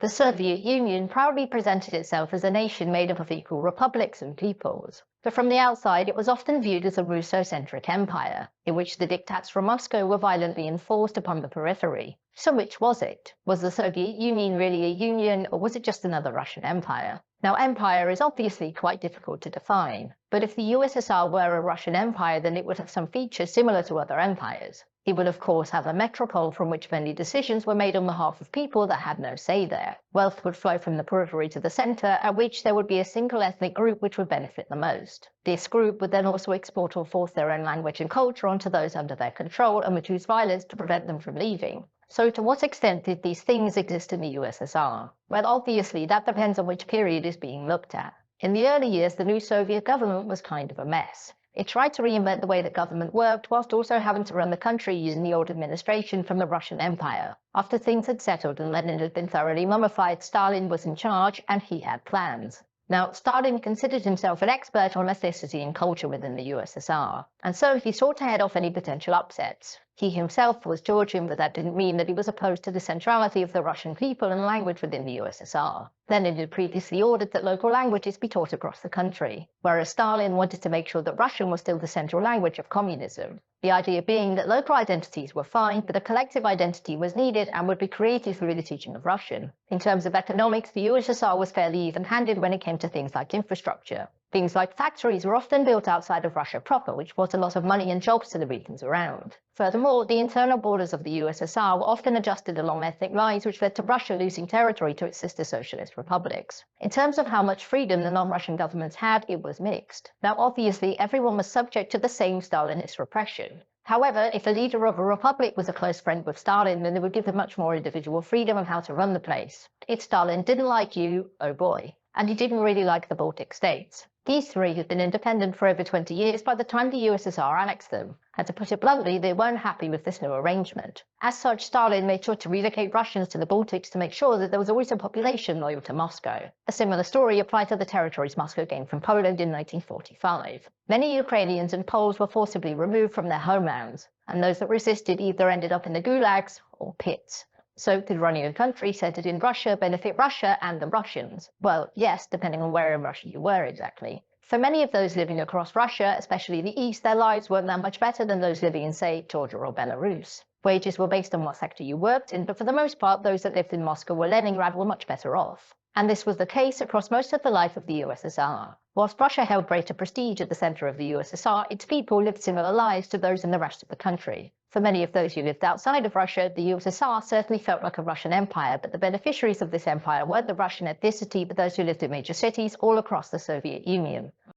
The Soviet Union proudly presented itself as a nation made up of equal republics and peoples, but from the outside it was often viewed as a Russo-centric empire, in which the diktats from Moscow were violently enforced upon the periphery. So which was it? Was the Soviet Union really a union, or was it just another Russian empire? Now, empire is obviously quite difficult to define, but if the USSR were a Russian empire, then it would have some features similar to other empires. It would of course have a metropole from which many decisions were made on behalf of people that had no say there. Wealth would flow from the periphery to the centre, at which there would be a single ethnic group which would benefit the most. This group would then also export or force their own language and culture onto those under their control and would use violence to prevent them from leaving. So to what extent did these things exist in the USSR? Well, obviously that depends on which period is being looked at. In the early years, the new Soviet government was kind of a mess. It tried to reinvent the way that government worked, whilst also having to run the country using the old administration from the Russian Empire. After things had settled and Lenin had been thoroughly mummified, Stalin was in charge and he had plans. Now, Stalin considered himself an expert on ethnicity and culture within the USSR, and so he sought to head off any potential upsets. He himself was Georgian, but that didn't mean that he was opposed to the centrality of the Russian people and language within the USSR. Lenin had previously ordered that local languages be taught across the country, whereas Stalin wanted to make sure that Russian was still the central language of communism. The idea being that local identities were fine, but a collective identity was needed and would be created through the teaching of Russian. In terms of economics, the USSR was fairly even-handed when it came to things like infrastructure. Things like factories were often built outside of Russia proper, which brought a lot of money and jobs to the regions around. Furthermore, the internal borders of the USSR were often adjusted along ethnic lines, which led to Russia losing territory to its sister socialist republics. In terms of how much freedom the non-Russian governments had, it was mixed. Now, obviously, everyone was subject to the same Stalinist repression. However, if a leader of a republic was a close friend with Stalin, then they would give them much more individual freedom of how to run the place. If Stalin didn't like you, oh boy. And he didn't really like the Baltic states. These three had been independent for over 20 years by the time the USSR annexed them, and to put it bluntly, they weren't happy with this new arrangement. As such, Stalin made sure to relocate Russians to the Baltics to make sure that there was always a population loyal to Moscow. A similar story applied to the territories Moscow gained from Poland in 1945. Many Ukrainians and Poles were forcibly removed from their homelands, and those that resisted either ended up in the gulags or pits. So did running a country centered in Russia benefit Russia and the Russians? Well, yes, depending on where in Russia you were exactly. For many of those living across Russia, especially the East, their lives weren't that much better than those living in, say, Georgia or Belarus. Wages were based on what sector you worked in, but for the most part, those that lived in Moscow or Leningrad were much better off. And this was the case across most of the life of the USSR. Whilst Russia held greater prestige at the center of the USSR, its people lived similar lives to those in the rest of the country. For many of those who lived outside of Russia, the USSR certainly felt like a Russian empire, but the beneficiaries of this empire weren't the Russian ethnicity, but those who lived in major cities all across the Soviet Union.